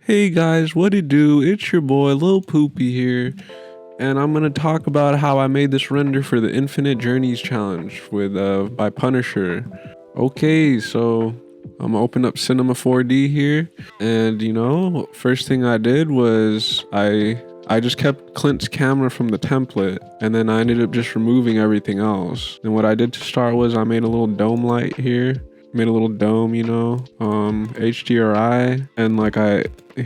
Hey guys, what it do? It's your boy Lil Poopy here, and I'm gonna talk about how I made this render for the Infinite Journeys challenge with by Punisher. Okay, so I'm gonna open up Cinema 4D here, and first thing I did was I just kept Clint's camera from the template, and then I ended up just removing everything else. And what I did to start was I made a little dome light here. Made a little dome, HDRI, and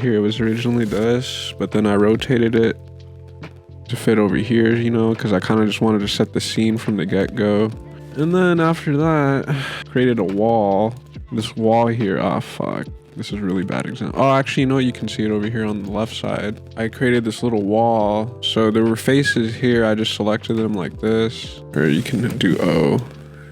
here it was originally this, but then I rotated it to fit over here, because I kind of just wanted to set the scene from the get-go. And then after that, created a wall. This wall here, fuck. This is a really bad example. Oh, actually, you can see it over here on the left side. I created this little wall. So there were faces here. I just selected them like this. Or you can do O.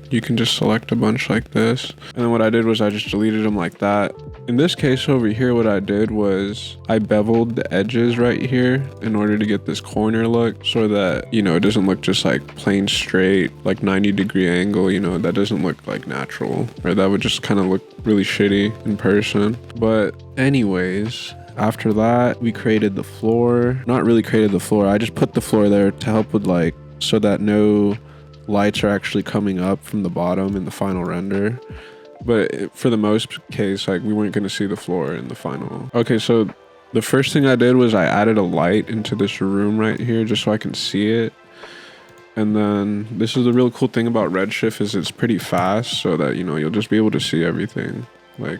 You can just select a bunch like this. And then what I did was I just deleted them like that. In this case over here, what I did was I beveled the edges right here in order to get this corner look so that, it doesn't look just like plain straight, like 90-degree angle, that doesn't look like natural, or that would just kind of look really shitty in person. But anyways, after that, we created the floor. Not really created the floor. I just put the floor there to help with so that no lights are actually coming up from the bottom in the final render. But for the most case, we weren't going to see the floor in the final. Okay, so the first thing I did was I added a light into this room right here just so I can see it. And then this is the real cool thing about Redshift is it's pretty fast, so that you'll just be able to see everything. You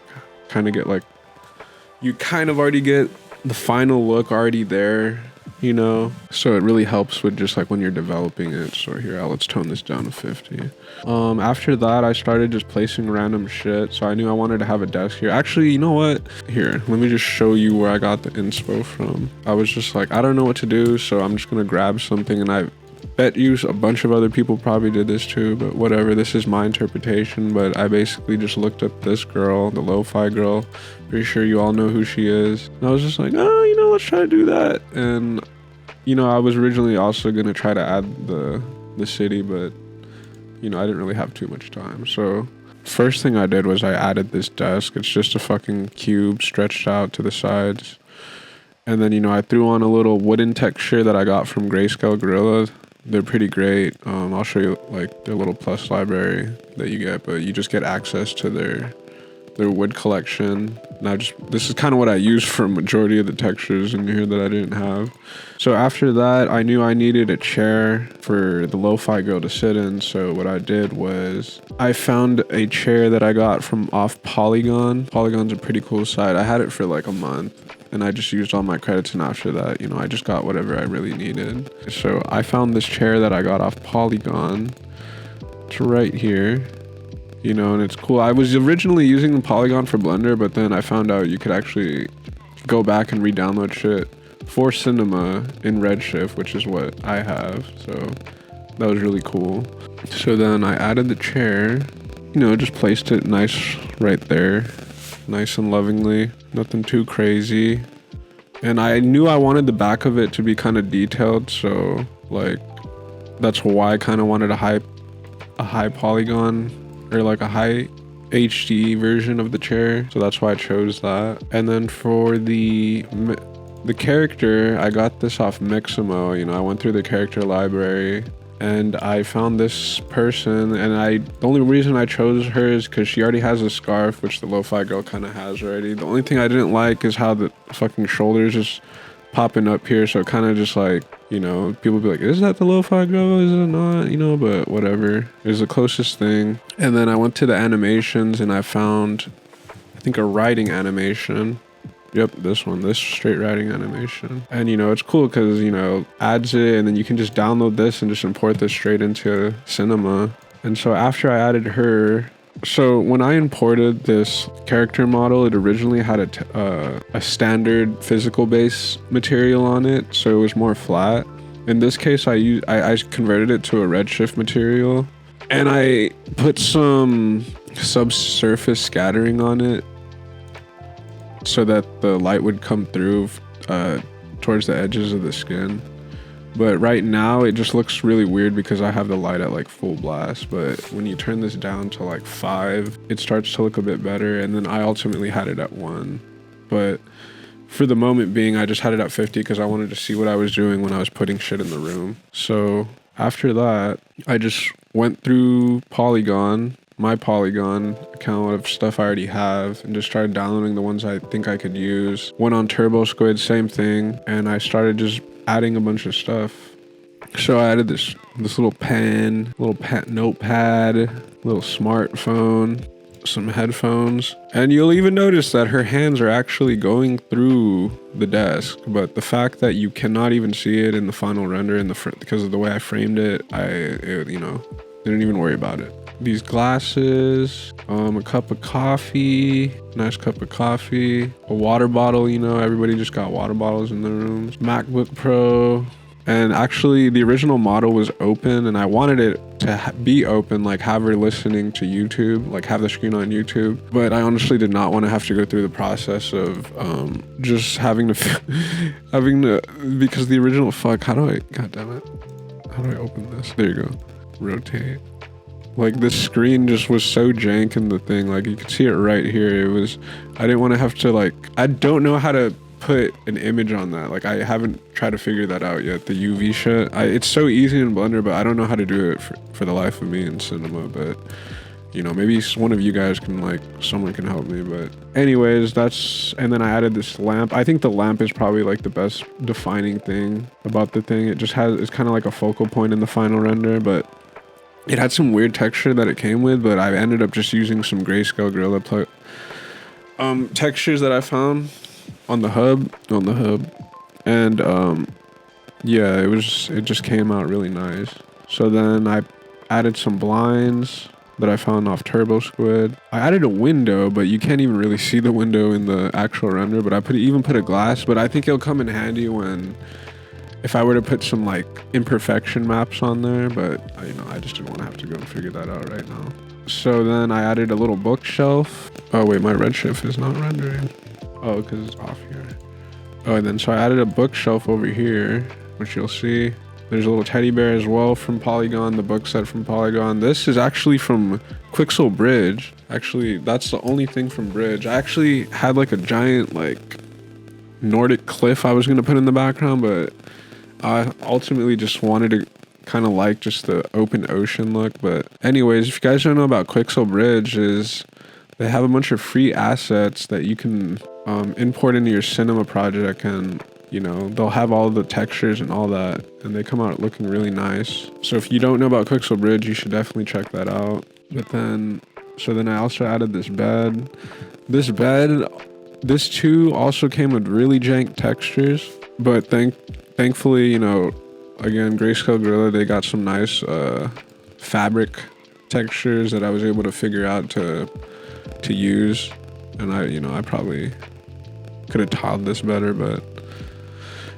kind of already get the final look already there. So it really helps with just when you're developing it. So here, let's tone this down to 50. After that, I started just placing random shit. So I knew I wanted to have a desk here. Actually, you know what? Here, let me just show you where I got the inspo from. I was just I don't know what to do, so I'm just gonna grab something, and I bet you a bunch of other people probably did this too, but whatever, this is my interpretation. But I basically just looked up this girl, the lo-fi girl. Pretty sure you all know who she is. And I was just let's try to do that. And I was originally also gonna try to add the city, but I didn't really have too much time. So first thing I did was I added this desk. It's just a fucking cube stretched out to the sides. And then I threw on a little wooden texture that I got from Grayscale Gorilla. They're pretty great. I'll show you their little plus library that you get, but you just get access to their wood collection. And this is kind of what I used for a majority of the textures in here that I didn't have. So after that, I knew I needed a chair for the lo-fi girl to sit in. So what I did was I found a chair that I got from off Polygon. Polygon's a pretty cool site. I had it for a month, and I just used all my credits, and after that, I just got whatever I really needed. So I found this chair that I got off Polygon. It's right here. And it's cool. I was originally using the Polygon for Blender, but then I found out you could actually go back and re-download shit for Cinema in Redshift, which is what I have. So that was really cool. So then I added the chair, just placed it nice right there. Nice and lovingly. Nothing too crazy. And I knew I wanted the back of it to be kind of detailed, so that's why I kind of wanted a high polygon, or a high HD version of the chair, so that's why I chose that. And then for the character, I got this off Mixamo. I went through the character library and I found this person, and the only reason I chose her is because she already has a scarf, which the lo-fi girl kind of has already. The only thing I didn't like is how the fucking shoulders just popping up here, so kind of just people be like, is that the lo-fi girl, is it not, but whatever. It was the closest thing. And then I went to the animations and I found, I think, a writing animation. Yep, this straight writing animation. And it's cool because adds it, and then you can just download this and just import this straight into Cinema. And so after I added her, so when I imported this character model, it originally had a standard physical base material on it, so it was more flat. In this case, I converted it to a Redshift material, and I put some subsurface scattering on it so that the light would come through towards the edges of the skin. But right now it just looks really weird because I have the light at full blast, but when you turn this down to 5, it starts to look a bit better. And then I ultimately had it at 1. But for the moment being, I just had it at 50 because I wanted to see what I was doing when I was putting shit in the room. So after that, I just went through my Polygon account of stuff I already have, and just started downloading the ones I think I could use. Went on Turbo Squid, same thing, and I started just adding a bunch of stuff. So I added this little pen, notepad, little smartphone, some headphones, and you'll even notice that her hands are actually going through the desk, but the fact that you cannot even see it in the final render in the because of the way I framed it, you know, didn't even worry about it. These glasses, a cup of coffee, nice cup of coffee, a water bottle, you know, everybody just got water bottles in their rooms, MacBook Pro. And actually the original model was open, and I wanted it to be open, like have her listening to YouTube, like have the screen on YouTube. But I honestly did not want to have to go through the process of just having to, because the original, god damn it. How do I open this? There you go. Rotate. Like this screen just was so jank in the thing. Like you could see it right here. I didn't want to have to I don't know how to put an image on that. Like I haven't tried to figure that out yet, the UV shit. It's so easy in Blender, but I don't know how to do it for the life of me in Cinema. But you know, maybe one of you guys can, someone can help me. But anyways, and then I added this lamp. I think the lamp is probably the best defining thing about the thing. It's kind of like a focal point in the final render, but it had some weird texture that it came with, but I ended up just using some grayscale gorilla textures that I found on the hub, and yeah, it just came out really nice. So then I added some blinds that I found off Turbo Squid. I added a window, but you can't even really see the window in the actual render, but I even put a glass, but I think it'll come in handy if I were to put some imperfection maps on there, but I just didn't want to have to go and figure that out right now. So then I added a little bookshelf. Oh wait, my Redshift is not rendering. Oh, because it's off here. Oh, and then so I added a bookshelf over here, which you'll see. There's a little teddy bear as well from Polygon, the book set from Polygon. This is actually from Quixel Bridge. Actually, that's the only thing from Bridge. I actually had a giant Nordic cliff I was going to put in the background, but I ultimately just wanted to kind of just the open ocean look. But anyways, if you guys don't know about Quixel Bridge, they have a bunch of free assets that you can import into your Cinema project, and they'll have all the textures and all that, and they come out looking really nice. So if you don't know about Quixel Bridge, you should definitely check that out. But then I also added this bed. This too also came with really jank textures, but thankfully, again, Grayscale Gorilla, they got some nice fabric textures that I was able to figure out to use. And I probably could have tiled this better, but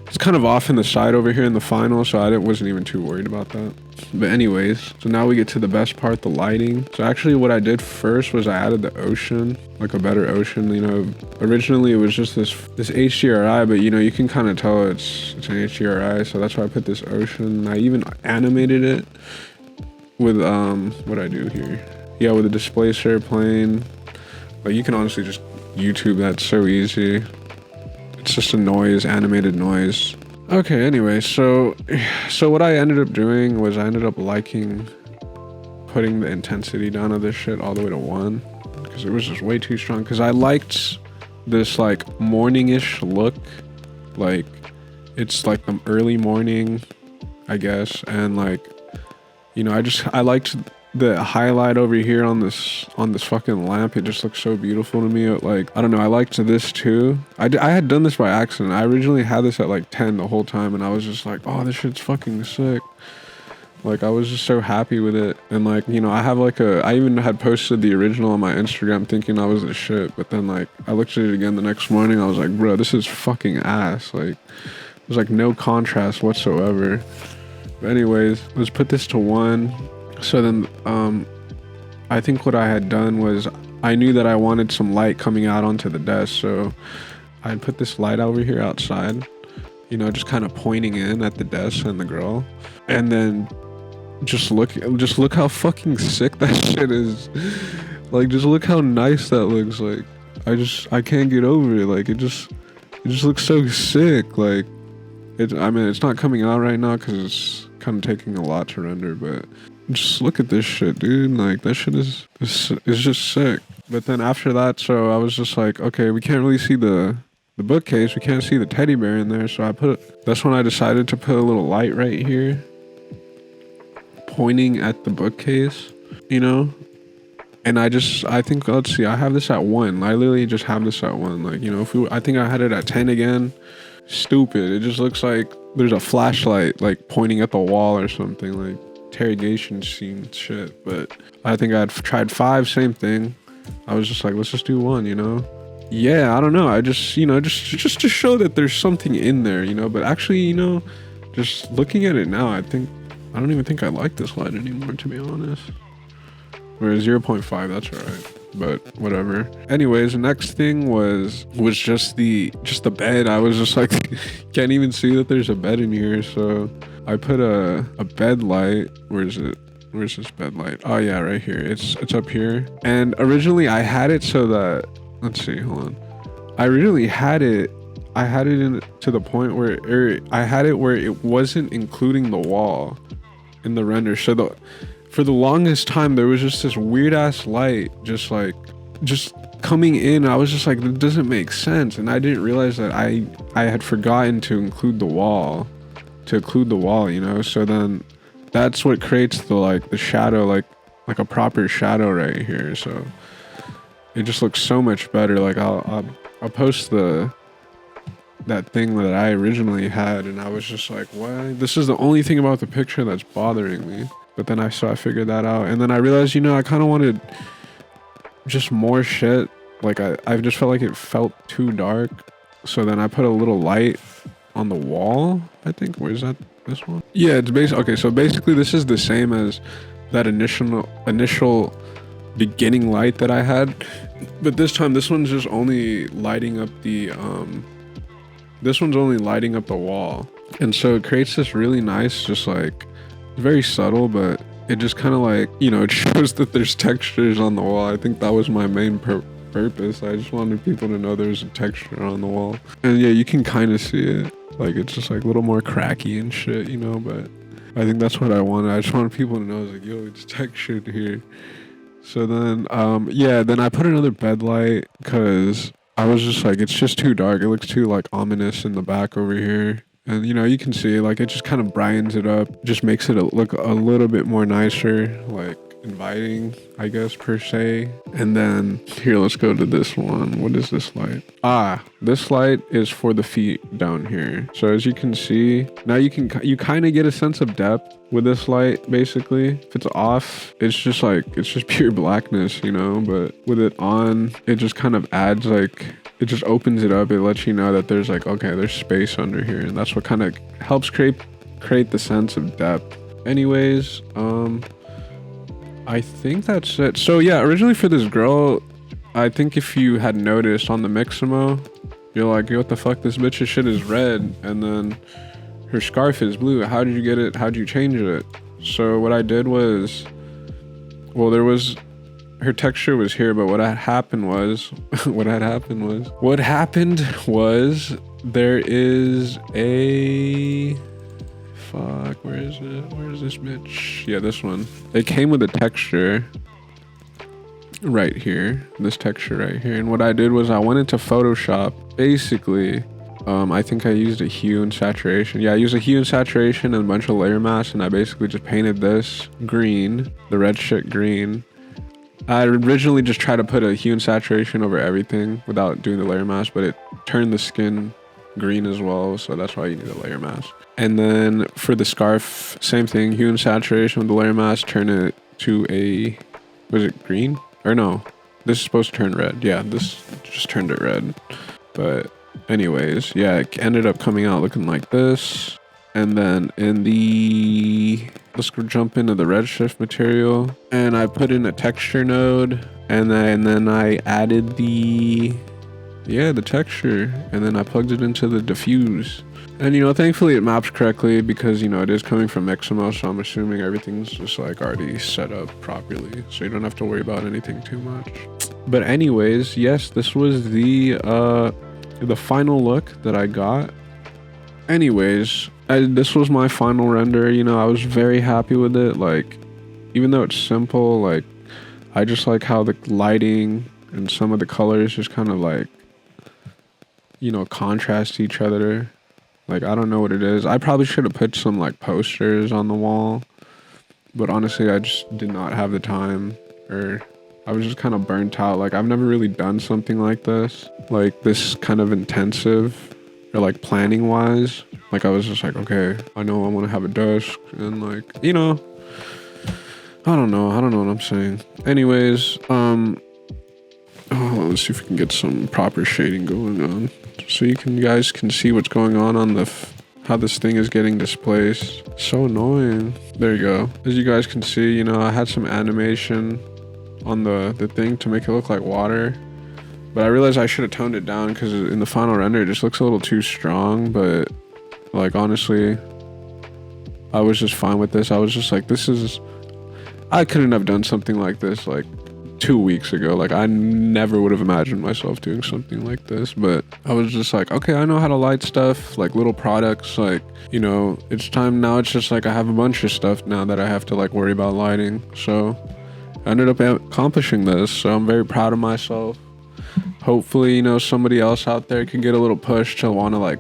it's kind of off in the side over here in the final, so I wasn't even too worried about that. But anyways, so now we get to the best part, the lighting. So actually what I did first was I added the ocean, a better ocean. Originally it was just this HDRI, but you can kind of tell it's an HDRI, so that's why I put this ocean. I even animated it with what I do here. Yeah, with a displacer plane. But you can honestly just YouTube that, so easy. It's just a noise, animated noise. Okay, anyway, so what I ended up doing was I ended up liking putting the intensity down of this shit all the way to 1, because it was just way too strong. Because I liked this morning-ish look, it's the early morning, I guess, and I liked the highlight over here on this fucking lamp. It just looks so beautiful to me. I don't know, I liked this too. I had done this by accident. I originally had this at 10 the whole time, and I was just oh, this shit's fucking sick. I was just so happy with it. And I have I even had posted the original on my Instagram thinking I was the shit, but then I looked at it again the next morning. I was like, bro, this is fucking ass. There's no contrast whatsoever. But anyways, let's put this to 1. So then I think what I had done was I knew that I wanted some light coming out onto the desk, so I put this light over here outside, just kind of pointing in at the desk and the girl. And then just look how fucking sick that shit is. Just look how nice that looks. I can't get over it. It just looks so sick. Like, I mean, it's not coming out right now because it's kind of taking a lot to render, but just look at this shit, dude. Like, that shit is just sick. But then after that, so I was just like, okay, we can't really see the bookcase. We can't see the teddy bear in there. So that's when I decided to put a little light right here, pointing at the bookcase, you know? And I think, let's see, I have this at 1. I literally just have this at 1. Like, you know, I think I had it at 10 again. Stupid. It just looks like there's a flashlight, like, pointing at the wall or something, like interrogation scene shit. But I think I'd tried 5, same thing. I was just like, let's just do 1, you know? Yeah, I don't know. I just, you know, just to show that there's something in there, you know? But actually, you know, just looking at it now, I don't even think I like this light anymore, to be honest. Whereas 0.5, that's alright, but whatever. Anyways, the next thing was just the bed. I was just like, can't even see that there's a bed in here, so I put a bed light. Where is it? Where's this bed light? Oh yeah, right here. It's up here. And originally I had it so that, let's see, hold on. I originally had it in to the point where I had it where it wasn't including the wall in the render. So for the longest time, there was just this weird ass light just coming in. I was just like, that doesn't make sense. And I didn't realize that I had forgotten to include the wall, you know? So then that's what creates the shadow, like a proper shadow right here. So it just looks so much better. Like I'll post that thing that I originally had, and I was just like, why? This is the only thing about the picture that's bothering me. But then I figured that out, and then I realized, you know, I kind of wanted just more shit. Like I just felt like it felt too dark. So then I put a little light on the wall, I think. Where's that? This one? Yeah, it's okay, so basically this is the same as that initial beginning light that I had. But this time, this one's just only lighting up the wall. And so it creates this really nice, just like, very subtle, but it just kind of like, you know, it shows that there's textures on the wall. I think that was my main purpose. I just wanted people to know there's a texture on the wall. And yeah, you can kind of see it. Like, it's just like a little more cracky and shit, you know, but I think that's what I wanted. I just wanted people to know, I was like, yo, it's textured here. So then, yeah, then I put another bed light because I was just like, it's just too dark. It looks too like ominous in the back over here. And, you know, you can see, like, it just kind of brightens it up, just makes it look a little bit more nicer, like, inviting, I guess, per se. And then, here, let's go to this one. What is this light? This light is for the feet down here. So, as you can see, now you kind of get a sense of depth with this light, basically. If it's off, it's just pure blackness, you know? But with it on, it just kind of adds, like, it just opens it up. It lets you know that there's like, okay, there's space under here, and that's what kind of helps create the sense of depth. Anyways, I think that's it. So yeah, originally for this girl, I think if you had noticed on the Mixamo, you're like, what the fuck, this bitch's shit is red, and then her scarf is blue. How did you get it? How'd you change it? So what I did was, well, her texture was here, but what happened was there is a, fuck, where is it? Where is this bitch? Yeah, this one. It came with a texture right here, this texture right here. And what I did was I went into Photoshop. Basically, I think I used a hue and saturation. Yeah, I used a hue and saturation and a bunch of layer masks, and I basically just painted this green, the Redshift green. I originally just tried to put a hue and saturation over everything without doing the layer mask, but it turned the skin green as well, so that's why you need a layer mask. And then for the scarf, same thing, hue and saturation with the layer mask, turn it to a, was it green? Or no, this is supposed to turn red. Yeah, this just turned it red. But anyways, yeah, it ended up coming out looking like this. And then let's go jump into the Redshift material, and I put in a texture node, and then I added the texture, and then I plugged it into the diffuse. And, you know, thankfully it maps correctly because, you know, it is coming from Mixamo, so I'm assuming everything's just like already set up properly, so you don't have to worry about anything too much. But anyways, yes, this was the the final look that I got. Anyways, this was my final render. You know, I was very happy with it. Like, even though it's simple, like, I just like how the lighting and some of the colors just kind of like, you know, contrast each other. Like, I don't know what it is. I probably should have put some like posters on the wall, but honestly, I just did not have the time, or I was just kind of burnt out. Like, I've never really done something like this kind of intensive, or like planning wise. Like, I was just like, okay, I know I want to have a desk, and like, you know, I don't know what I'm saying. Anyways, let's see if we can get some proper shading going on, so you guys can see what's going on the how this thing is getting displaced. So annoying. There you go. As you guys can see, you know, I had some animation on the thing to make it look like water, but I realized I should have toned it down because in the final render it just looks a little too strong. But like, honestly, I was just fine with this. I was just like, I couldn't have done something like this like 2 weeks ago. Like, I never would have imagined myself doing something like this, but I was just like, okay, I know how to light stuff, like little products, like, you know, it's time now. It's just like I have a bunch of stuff now that I have to like worry about lighting. So I ended up accomplishing this, so I'm very proud of myself. Hopefully, you know, somebody else out there can get a little push to want to like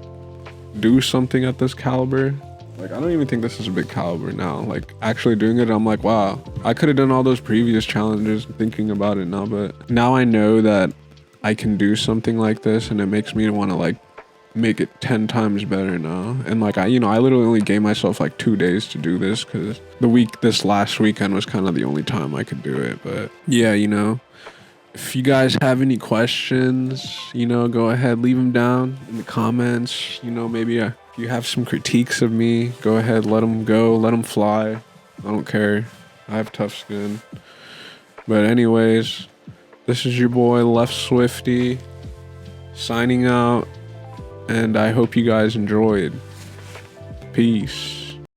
do something at this caliber. Like, I don't even think this is a big caliber now. Like, actually doing it, I'm like, wow, I could have done all those previous challenges thinking about it now, but now I know that I can do something like this, and it makes me want to like make it 10 times better now. And like, I literally only gave myself like 2 days to do this because this last weekend was kind of the only time I could do it. But yeah, you know, if you guys have any questions, you know, go ahead, leave them down in the comments. You know, maybe if you have some critiques of me, go ahead, let them go, let them fly. I don't care. I have tough skin. But anyways, this is your boy Left Swifty signing out, and I hope you guys enjoyed. Peace.